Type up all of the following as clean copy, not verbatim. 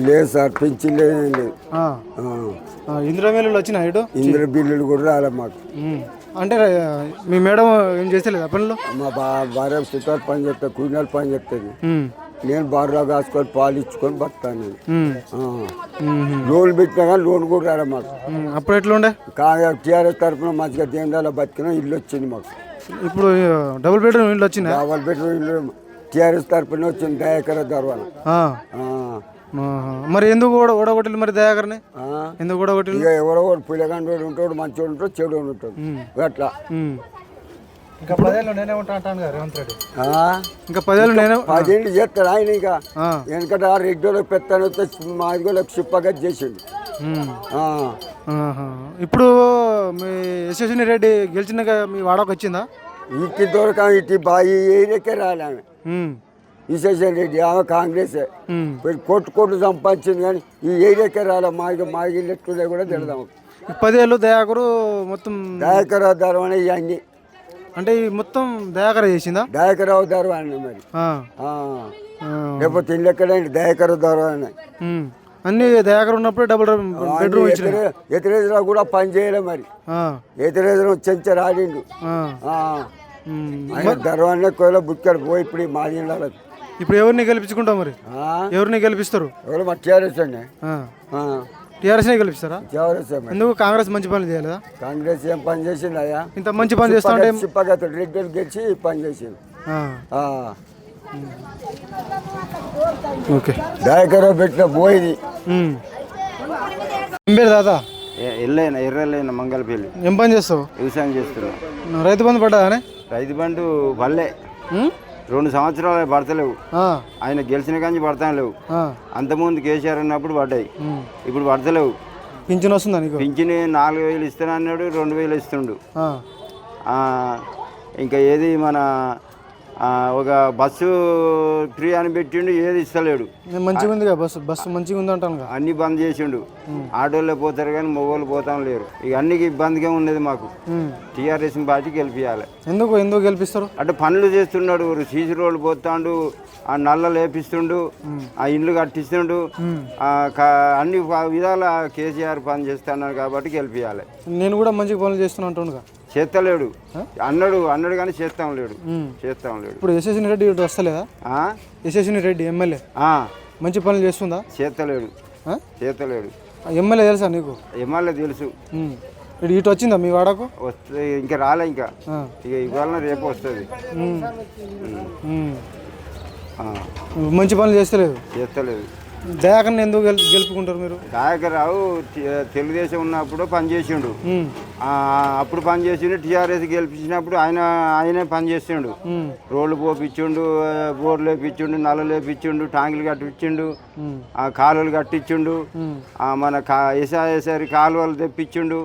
లేదు sir, pension లేదు. ఇందిరా బిల్లులు వచ్చినాయి ఇటు? ఇందిరా బిల్లులు కూడా రాలే మాకు. అంటే మీ మేడం ఏం చేస్తలేదు పనులు? మా భార్య సుతారు పని చేస్తుంది, కూలినాలు పని చేస్తుంది. నేను బారులో కాసుకొని పాలు ఇచ్చుకొని బతాను. లోన్ పెట్టినా కానీ లోన్ కూడా రాలే మాకు. అప్పుడు ఎట్లా ఉండే? టీఆర్ఎస్ తరఫున మంచిగా దేందాలో బతికినా ఇల్లు వచ్చింది మాకు. ఇప్పుడు డబుల్ బెడ్రూమ్ ఇల్లు వచ్చింది? డబుల్ బెడ్రూమ్ ఇల్లు టీఆర్ఎస్ తరఫున వచ్చింది, దయాకర దర్వాన. మరి ఎందుకు ఓడగొట్టిల్లు మరి దయాకర్ని? ఎందుకు ఓడగొట్టిల్లు? ఇక ఎవడో పిల్లగాండి ఉంటాడు, మంచిగా ఉంటాడు, చెడు ఉంటాడు, అట్లా. ఇంకా 10 ఏళ్ళు నేనే ఉంటా అంటాను కదా రేవంత్ రెడ్డి. ఇంకా 10 ఏళ్ళు నేనే 10 ఏళ్ళు చేస్తాడు ఆయన. ఇంకా ఎందుకంటే ఆ రెడ్డిలో పెత్తను మాది కూడా చిప్పగా చేసిండు. ఇప్పుడు మీ యశస్విని రెడ్డి గెలిచినాక మీ వాడకు వచ్చిందా? ఇంటి దొరక ఇటు బాయి ఏరియాకే రాలే ఆమె. యశస్విని రెడ్డి ఆమె కాంగ్రెస్ కొట్టు సంపాదించింది, కానీ ఈ ఏరియాకే రాలే. మా ఇల్లు ఎట్లుండే కూడా తెలుదాం. 10 ఏళ్ళు దయాకరు మొత్తం దయాకర్ ధర్వాణి ఇవన్నీ అంటే మొత్తం దయాకర చేసిందా? దయాకరావు ధర్వాణి మరి. లేకపోతే ఇల్లు ఎక్కడండి దయాకర ధర్వాణి. అన్ని దయాకర్ ఉన్నప్పుడు డబుల్ బెడ్రూమ్ ఎతిరేజులో కూడా పని చేయలే మరి. ఎతిరేజులో చెంచర్ ఆడిండు. ఆయన ధర్వాణి కోయలో బుక్కాడు పోయి ఇప్పుడు మా జిల్లాలకు. ఇప్పుడు ఎవరిని గెలిపించుకుంటావు మరి? ఎవరిని గెలిపిస్తారు? ఎవరు మా టీఆర్ఎస్ అండి. టీఆర్ఎస్ గెలిపిస్తారా? టీఆర్ఎస్. ఎందుకు కాంగ్రెస్ మంచి పనులు చేయలేదా? కాంగ్రెస్ ఏం పని చేసింది అయ్యా? ఇంత మంచి పని చేస్తా ఉంటే చిప్పగతుడు రెడ్డి గెలిచి పని చేసింది. ఓకే, దయాకర పెట్టిన పోయింది. దాదా ఎర్రలైన మంగళపల్లి. ఏం పని చేస్తావు? వ్యవసాయం చేస్తున్నావు. రైతు బంధు పడ్డా? రైతు బంధు పల్లె 2 సంవత్సరాలు పడతలేవు. ఆయన గెలిచిన కానీ పడతాను లేవు. అంతకుముందు కేసీఆర్ ఉన్నప్పుడు పడ్డాయి, ఇప్పుడు పడతలేవు. పింఛన్ వస్తుందా నీకు? పింఛన్ 4000 ఇస్తాను అన్నాడు, 2000 ఇస్తుండు. ఇంకా ఏది మన ఒక బస్సు ఫ్రీ అని పెట్టిండు, ఏది ఇస్తలేడు. మంచిగా ఉంది బస్సు మంచిగా ఉంది అంటాను. అన్ని బంద్ చేసిండు. ఆటోలో పోతారు కానీ మగవాళ్ళు పోతాం లేరు. ఇక అన్నికి ఇబ్బందిగా ఉన్నది మాకు. టీఆర్ఎస్ పార్టీ గెలిపియాలి. ఎందుకు గెలిపిస్తారు అంటే? పనులు చేస్తున్నాడు, సీసీ రోడ్లు పోతాడు, ఆ నల్ల లేపిస్తుండు, ఆ ఇండ్లు కట్టిస్తుండు, అన్ని విధాల కేసీఆర్ పని చేస్తున్నాడు కాబట్టి గెలిపియాలి. నేను కూడా మంచిగా పనులు చేస్తున్నా అంటుండగా చేస్తలేడు. అన్నాడు కానీ చేస్తాం లేడు. ఇప్పుడు యశస్విని రెడ్డి వస్తలేదా? యశస్విని రెడ్డి ఎమ్మెల్యే మంచి పనులు చేస్తుందా? చేస్తలేడు. ఎమ్మెల్యే తెలుసా నీకు? ఎమ్మెల్యే తెలుసు. ఇటు వచ్చిందా మీ వాడకు? వస్తుంది, ఇంకా రాలే. ఇంకా ఇక ఇవాళ రేపు వస్తుంది. మంచి పనులు చేస్తలేదు. దయాకర్ని ఎందుకు గెలుపుకుంటారు మీరు? దయాకర్ రావు తెలుగుదేశం ఉన్నప్పుడు పనిచేసిండు. అప్పుడు పనిచేసిండు. టీఆర్ఎస్ గెలిపించినప్పుడు ఆయనే పనిచేసిండు. రోడ్లు పోపించిండు, బోర్లు వేపించిండు, నల్ల లేపించిండు, ట్యాంకులు కట్టించిండు, ఆ కాలువలు కట్టించిండు, మన ఎసారి కాలువలు తెప్పించిండు.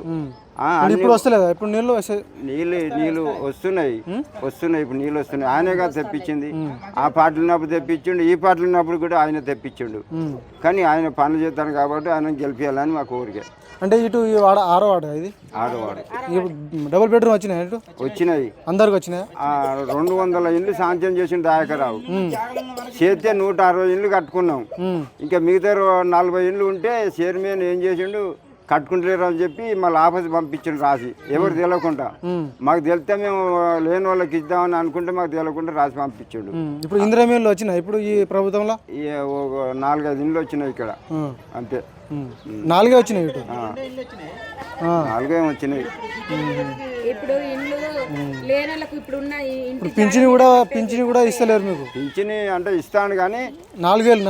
ఇప్పుడు వస్తలేదా? ఇప్పుడు నీళ్ళు వస్తున్నాయి. ఇప్పుడు నీళ్ళు వస్తున్నాయి. ఆయనే కాదు తెప్పించింది. ఆ పాటలు ఉన్నప్పుడు తెప్పించిండు, ఈ పాటలు ఉన్నప్పుడు కూడా ఆయన తెప్పించిండు. కానీ ఆయన పనులు చేస్తాను కాబట్టి ఆయన గెలిపించాలని మా కోరిక. అంటే ఇటు ఈ వాడ 6వ వార్డు, ఇది 6వ వార్డు. డబుల్ బెడ్రూమ్ వచ్చినాయి? ఇటు వచ్చినాయి. అందరికి వచ్చినాయి. 200 ఇండ్లు శాంక్షన్ చేసిన దయాకరావు చేస్తే 160 ఇండ్లు కట్టుకున్నాం. ఇంకా మిగతా 40 ఇండ్లు ఉంటే చైర్మన్ ఏం చేసిండు, కట్టుకుంటలేరు అని చెప్పి మళ్ళీ ఆఫీస్ పంపించండి రాసి, ఎవరు తెలియకుండా. మాకు తెలితే మేము లేని వాళ్ళకి ఇద్దామని అనుకుంటే మాకు తెలియకుండా రాసి పంపించాడు. ఇప్పుడు ఇందిరా మిల్లు వచ్చినాయి ఇప్పుడు ఈ ప్రభుత్వంలో? 4-5 ఇండ్లు వచ్చినాయి ఇక్కడ, అంతే. 4 వచ్చినాయి. ఇటు 4 వచ్చినాయి. ఇప్పుడు పింఛని కూడా ఇస్తలేరు మీకు? పింఛని అంటే ఇస్తాను కానీ 4000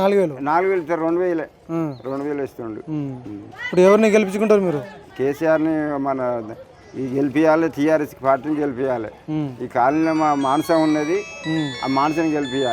2000 ఇస్తుండు. ఇప్పుడు ఎవరిని గెలిపించుకుంటారు మీరు? కేసీఆర్ని మన గెలిపియాలి, టీఆర్ఎస్ పార్టీని గెలిపియాలి. ఈ కాలనీలో మా మానస ఉన్నది, ఆ మానసని గెలిపియాలి.